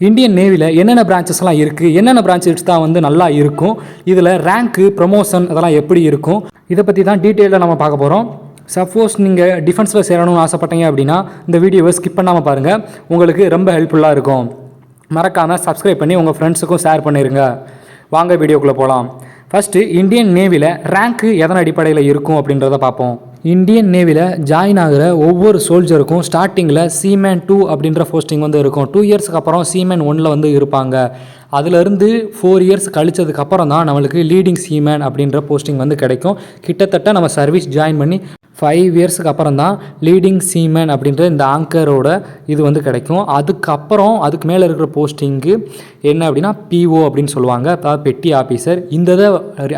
Indian நேவியில் என்னென்ன பிரான்ச்சஸ்லாம் இருக்குது, என்னென்ன பிரான்ச் தான் வந்து நல்லா இருக்கும், இதில் ரேங்க்கு ப்ரொமோஷன் அதெல்லாம் எப்படி இருக்கும், இதை பற்றி தான் டீட்டெயிலாக நம்ம பார்க்க போகிறோம். சப்போஸ் நீங்கள் டிஃபென்ஸில் சேரணும்னு ஆசைப்பட்டீங்க அப்படின்னா இந்த வீடியோவை ஸ்கிப் பண்ணாமல் பாருங்கள், உங்களுக்கு ரொம்ப ஹெல்ப்ஃபுல்லாக இருக்கும். மறக்காமல் சப்ஸ்கிரைப் பண்ணி உங்கள் ஃப்ரெண்ட்ஸுக்கும் ஷேர் பண்ணிடுங்க. வாங்க வீடியோக்குள்ளே போகலாம். ஃபஸ்ட்டு இந்தியன் நேவியில் ரேங்க்கு எதன் அடிப்படையில் இருக்கும் அப்படின்றத பார்ப்போம். இந்தியன் நேவியில் ஜாயின் ஆகிற ஒவ்வொரு சோல்ஜருக்கும் ஸ்டார்டிங்கில் சீமேன் 2 அப்படின்ற போஸ்டிங் வந்து இருக்கும். 2 இயர்ஸ்க்கு அப்புறம் சீமேன் 1 வந்து இருப்பாங்க. அதிலிருந்து 4 இயர்ஸ் கழிச்சதுக்கப்புறம் தான் நம்மளுக்கு லீடிங் சீமேன் அப்படின்ற போஸ்டிங் வந்து கிடைக்கும். கிட்டத்தட்ட நம்ம சர்வீஸ் ஜாயின் பண்ணி 5 இயர்ஸுக்கு அப்புறம் தான் லீடிங் சீமேன் அப்படின்ற இந்த ஆங்கரோட இது வந்து கிடைக்கும். அதுக்கு மேலே இருக்கிற போஸ்டிங்கு என்ன அப்படின்னா பிஓ அப்படின்னு சொல்லுவாங்க, அதாவது பெட்டி ஆஃபீஸர். இந்த இதை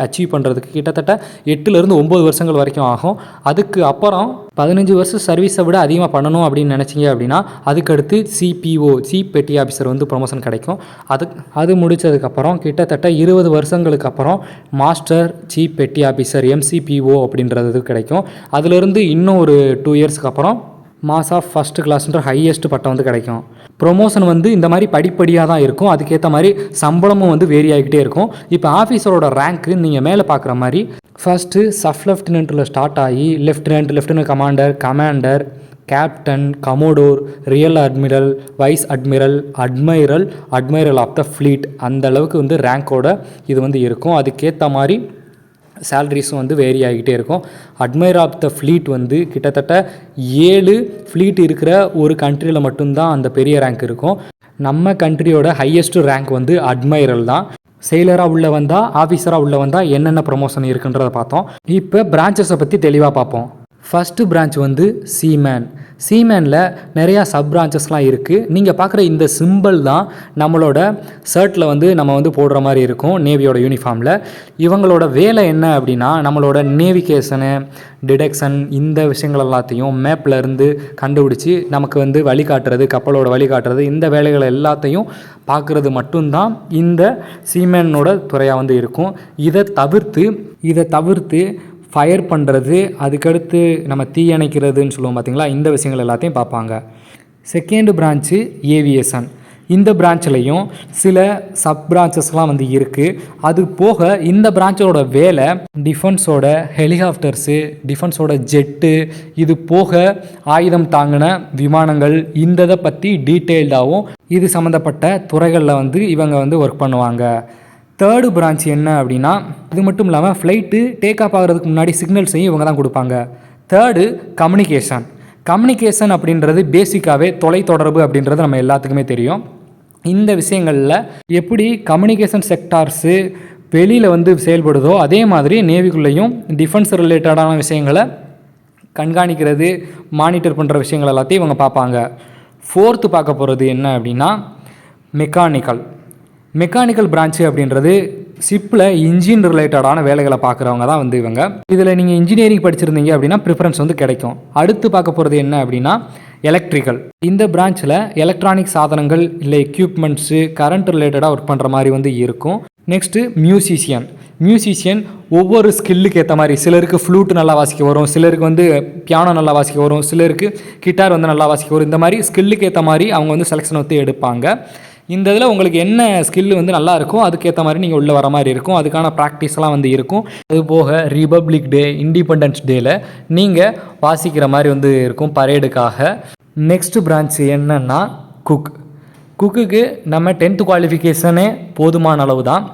அச்சீவ் பண்ணுறதுக்கு கிட்டத்தட்ட 8லேருந்து 9 வருஷங்கள் வரைக்கும் ஆகும். அதுக்கு அப்புறம் 15 வருஷம் சர்வீஸை விட அதிகமாக பண்ணணும் அப்படின்னு நினச்சிங்க அப்படின்னா அதுக்கடுத்து சிபிஓ சீஃப் பெட்டி ஆஃபீஸர் வந்து ப்ரொமோஷன் கிடைக்கும். அது முடித்ததுக்கப்புறம் கிட்டத்தட்ட 20 வருஷங்களுக்கு அப்புறம் மாஸ்டர் சீஃப் பெட்டி ஆஃபீஸர் எம்சிபிஓ அப்படின்றது கிடைக்கும். அதிலிருந்து இன்னும் ஒரு 2 இயர்ஸ்க்கு அப்புறம் மாஸ் ஆஃப் ஃபஸ்ட் கிளாஸ்ன்ற ஹையஸ்ட் பட்டம் வந்து கிடைக்கும். ப்ரொமோஷன் வந்து இந்த மாதிரி படிப்படியாக தான் இருக்கும். அதுக்கேற்ற மாதிரி சம்பளமும் வந்து வேரி ஆகிக்கிட்டே இருக்கும். இப்போ ஆஃபீஸரோட ரேங்க்கு நீங்கள் மேலே பார்க்குற மாதிரி ஃபஸ்ட்டு சப் லெஃப்டினெண்ட்டில் ஸ்டார்ட் ஆகி lieutenant commander, captain, commodore, rear admiral, vice admiral, admiral of the fleet, அந்த அளவுக்கு வந்து ரேங்க்கோட இது வந்து இருக்கும். அதுக்கேற்ற மாதிரி சேலரிஸும் வந்து வேரி ஆகிக்கிட்டே இருக்கும். அட்மைரல் ஆஃப் த ஃப்ளீட் வந்து கிட்டத்தட்ட 7 ஃப்ளீட் இருக்கிற ஒரு கண்ட்ரியில் மட்டும்தான் அந்த பெரிய ரேங்க் இருக்கும். நம்ம கண்ட்ரியோட ஹையஸ்ட் ரேங்க் வந்து அட்மைரல் தான். செயலராக உள்ள வந்தால், ஆஃபீஸராக உள்ள வந்தால் என்னென்ன ப்ரொமோஷன் இருக்குன்றதை பார்த்தோம். இப்போ பிரான்ச்சஸை பற்றி தெளிவாக பார்ப்போம். ஃபஸ்ட்டு பிரான்ச் வந்து சீமேனில் நிறையா சப் பிரான்ச்சஸ்லாம் இருக்குது. நீங்கள் பார்க்குற இந்த சிம்பிள் தான் நம்மளோட ஷர்ட்டில் வந்து நம்ம வந்து போடுற மாதிரி இருக்கும் நேவியோட யூனிஃபார்மில். இவங்களோட வேலை என்ன அப்படின்னா நம்மளோட நேவிகேஷனு, டிடெக்ஷன், இந்த விஷயங்கள் எல்லாத்தையும் மேப்பில் இருந்து கண்டுபிடிச்சி நமக்கு வந்து வழிகாட்டுறது, கப்பலோட வழிகாட்டுறது, இந்த வேலைகளை எல்லாத்தையும் பார்க்குறது மட்டும்தான் இந்த சீமேனோட துறையாக வந்து இருக்கும். இதை தவிர்த்து ஃபயர் பண்ணுறது, அதுக்கடுத்து நம்ம தீயணைக்கிறதுன்னு சொல்லுவோம் பார்த்தீங்களா, இந்த விஷயங்கள் எல்லாத்தையும் பார்ப்பாங்க. Second branch aviation. இந்த பிரான்ச்லேயும் சில சப் பிரான்ச்சஸ்லாம் வந்து இருக்குது. அது போக இந்த பிரான்ச்சோட வேலை டிஃபென்ஸோட ஹெலிகாப்டர்ஸு, டிஃபென்ஸோட ஜெட்டு, இது போக ஆயுதம் தாங்கின விமானங்கள், இந்த இதை பற்றி டீட்டெயில்டாகவும் இது சம்மந்தப்பட்ட துறைகளில் வந்து இவங்க வந்து ஒர்க் பண்ணுவாங்க. தேர்டு பிரான்ச் என்ன அப்படின்னா இது மட்டும் இல்லாமல் ஃப்ளைட்டு டேக் ஆஃப் ஆகிறதுக்கு முன்னாடி சிக்னல்ஸையும் இவங்க தான் கொடுப்பாங்க. தேர்டு கம்யூனிகேஷன் அப்படின்றது பேசிக்காகவே தொலைத்தொடர்பு அப்படின்றது நம்ம எல்லாத்துக்குமே தெரியும். இந்த விஷயங்களில் எப்படி கம்யூனிகேஷன் செக்டார்ஸு வெளியில் வந்து செயல்படுதோ அதே மாதிரி நேவிக்குள்ளேயும் டிஃபென்ஸ் ரிலேட்டடான விஷயங்களை கண்காணிக்கிறது, மானிட்டர் பண்ணுற விஷயங்கள் எல்லாத்தையும் இவங்க பார்ப்பாங்க. ஃபோர்த்து பார்க்க போகிறது என்ன அப்படின்னா மெக்கானிக்கல் பிரான்ச்சு அப்படின்றது ஷிப்பில் இன்ஜின் ரிலேட்டடான வேலைகளை பார்க்குறவங்க தான் வந்து இவங்க. இதில் நீங்கள் இன்ஜினியரிங் படிச்சிருந்தீங்க அப்படின்னா ப்ரிஃபரன்ஸ் வந்து கிடைக்கும். அடுத்து பார்க்க போகிறது என்ன அப்படின்னா எலக்ட்ரிக்கல். இந்த பிரான்ச்சில் எலக்ட்ரானிக் சாதனங்கள் இல்லை எக்யூப்மெண்ட்ஸு, கரண்ட் ரிலேட்டடாக ஒர்க் பண்ணுற மாதிரி வந்து இருக்கும். நெக்ஸ்ட்டு மியூசிஷியன் ஒவ்வொரு ஸ்கில்லுக்கு ஏற்ற மாதிரி, சிலருக்கு ஃப்ளூட் நல்லா வாசிக்க வரும், சிலருக்கு வந்து பியானோ நல்லா வாசிக்க வரும், சிலருக்கு கிட்டார் வந்து நல்லா வாசிக்க வரும். இந்த மாதிரி ஸ்கில்லுக்கு ஏற்ற மாதிரி அவங்க வந்து செலெக்ஷன் வந்து எடுப்பாங்க. இந்த இதில் உங்களுக்கு என்ன ஸ்கில் வந்து நல்லா இருக்கும் அதுக்கேற்ற மாதிரி நீங்கள் உள்ளே வர மாதிரி இருக்கும். அதுக்கான ப்ராக்டிஸ்லாம் வந்து இருக்கும். அது போக ரிபப்ளிக் டே, இண்டிபெண்டன்ஸ் டேயில் நீங்கள் வாசிக்கிற மாதிரி வந்து இருக்கும் பரேடுக்காக. நெக்ஸ்ட் பிரான்ச் என்னன்னா குக்குக்கு நம்ம 10th குவாலிஃபிகேஷனே போதுமான அளவு தான்.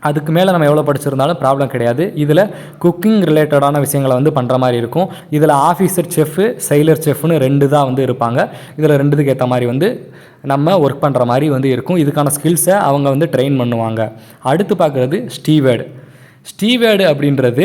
அதுக்கு மேலே நம்ம எவ்வளோ படிச்சிருந்தாலும் ப்ராப்ளம் கிடையாது. இதில் குக்கிங் ரிலேட்டடான விஷயங்களை வந்து பண்ணுற மாதிரி இருக்கும். இதில் ஆஃபீஸர் செஃப்பு, சைலர் செஃப்னு 2 தான் வந்து இருப்பாங்க. இதில் 2த்துக்கு ஏற்ற மாதிரி வந்து நம்ம ஒர்க் பண்ணுற மாதிரி வந்து இருக்கும். இதுக்கான ஸ்கில்ஸை அவங்க வந்து ட்ரெயின் பண்ணுவாங்க. அடுத்து பார்க்குறது ஸ்டீவேர்டு அப்படின்றது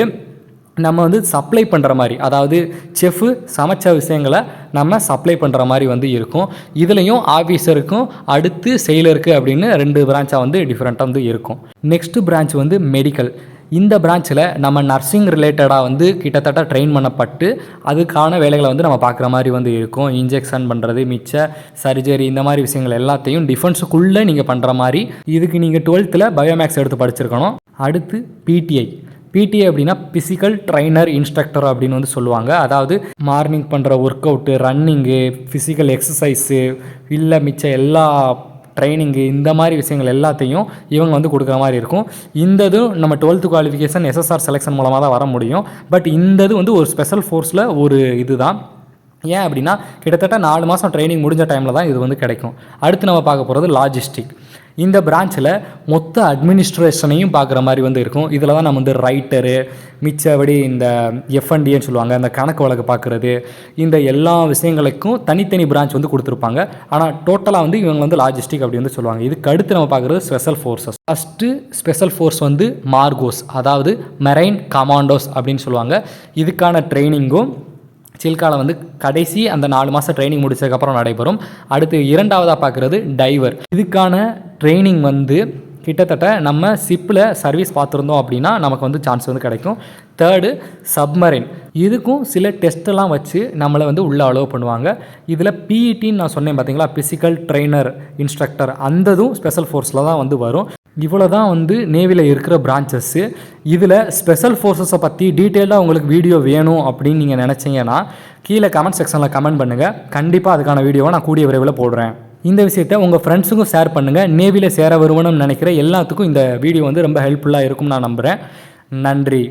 நம்ம வந்து சப்ளை பண்ணுற மாதிரி, அதாவது செஃப்பு சமைச்ச விஷயங்களை நம்ம சப்ளை பண்ணுற மாதிரி வந்து இருக்கும். இதுலேயும் ஆஃபீஸருக்கும் அடுத்து செயலருக்கு அப்படின்னு 2 பிரான்ச்சாக வந்து டிஃப்ரெண்ட்டாக வந்து இருக்கும். நெக்ஸ்ட் பிரான்ச் வந்து மெடிக்கல். இந்த பிரான்ச்சில் நம்ம நர்சிங் ரிலேட்டடாக வந்து கிட்டத்தட்ட ட்ரெயின் பண்ணப்பட்டு அதுக்கான வேலைகளை வந்து நம்ம பார்க்குற மாதிரி வந்து இருக்கும். இன்ஜெக்ஷன் பண்ணுறது, மிச்ச சர்ஜரி, இந்த மாதிரி விஷயங்கள் எல்லாத்தையும் டிஃபென்ஸுக்குள்ளே நீங்கள் பண்ணுற மாதிரி. இதுக்கு நீங்கள் 12th பயோமேக்ஸ் எடுத்து படிச்சிருக்கணும். அடுத்து பிடிஐ அப்படின்னா பிசிக்கல் ட்ரைனர் இன்ஸ்ட்ரக்டர் அப்படின்னு வந்து சொல்லுவாங்க. அதாவது மார்னிங் பண்ணுற work out, running, physical exercise, இல்லை மிச்ச எல்லா ட்ரைனிங்கு இந்த மாதிரி விஷயங்கள் எல்லாத்தையும் இவங்க வந்து கொடுக்குற மாதிரி இருக்கும். இந்த இதுவும் நம்ம 12th குவாலிஃபிகேஷன் எஸ்எஸ்ஆர் செலெக்ஷன் மூலமாக தான் வர முடியும். பட் இந்த இது வந்து ஒரு ஸ்பெஷல் ஃபோர்ஸில் ஒரு இதுதான். ஏன் அப்படின்னா கிட்டத்தட்ட 4 மாதம் ட்ரைனிங் முடிஞ்ச டைமில் தான் இது வந்து கிடைக்கும். அடுத்து நம்ம பார்க்க போகிறது லாஜிஸ்டிக். இந்த பிரான்ச்சில் மொத்த அட்மினிஸ்ட்ரேஷனையும் பார்க்குற மாதிரி வந்து இருக்கும். இதில் தான் நம்ம வந்து ரைட்டரு, மிச்சபடி இந்த எஃப்என்டின்னு சொல்லுவாங்க, இந்த கணக்கு வழக்கு பார்க்குறது, இந்த எல்லா விஷயங்களுக்கும் தனித்தனி பிரான்ச் வந்து கொடுத்துருப்பாங்க. ஆனால் டோட்டலாக வந்து இவங்க வந்து லாஜிஸ்டிக் அப்படி வந்து சொல்லுவாங்க. இதுக்கு அடுத்து நம்ம பார்க்குறது special forces. First special force வந்து மார்கோஸ், அதாவது மெரைன் கமாண்டோஸ் அப்படின்னு சொல்லுவாங்க. இதுக்கான ட்ரைனிங்கும் சில்காவில் வந்து கடைசி அந்த 4 மாதம் ட்ரைனிங் முடிச்சதுக்கப்புறம் நடைபெறும். அடுத்து இரண்டாவதாக பார்க்குறது டைவர். இதுக்கான ட்ரைனிங் வந்து கிட்டத்தட்ட நம்ம ஷிப்பில் சர்வீஸ் பார்த்துருந்தோம் அப்படின்னா நமக்கு வந்து சான்ஸ் வந்து கிடைக்கும். Third submarine. இதுக்கும் சில டெஸ்ட்டெல்லாம் வச்சு நம்மளை வந்து உள்ளே அலோவ் பண்ணுவாங்க. இதில் பிஇடின்னு நான் சொன்னேன் பார்த்தீங்களா, பிசிக்கல் ட்ரெயினர் இன்ஸ்ட்ரக்டர், அந்ததும் ஸ்பெஷல் ஃபோர்ஸில் தான் வந்து வரும். இவ்வளோ தான் வந்து நேவியில் இருக்கிற பிரான்ச்சஸ்ஸு. இதில் ஸ்பெஷல் ஃபோர்ஸஸை பற்றி டீட்டெயிலாக உங்களுக்கு வீடியோ வேணும் அப்படின்னு நீங்கள் நினச்சிங்கன்னா கீழே கமெண்ட் செக்ஷனில் கமெண்ட் பண்ணுங்கள். கண்டிப்பாக அதுக்கான வீடியோவை நான் கூடிய விரைவில் போடுறேன். இந்த விஷயத்தை உங்கள் ஃப்ரெண்ட்ஸுக்கும் ஷேர் பண்ணுங்கள். நேவியில் சேர வருவணும்னு நினைக்கிற எல்லாத்துக்கும் இந்த வீடியோ வந்து ரொம்ப ஹெல்ப்ஃபுல்லாக இருக்கும்னு நான் நம்புகிறேன். நன்றி.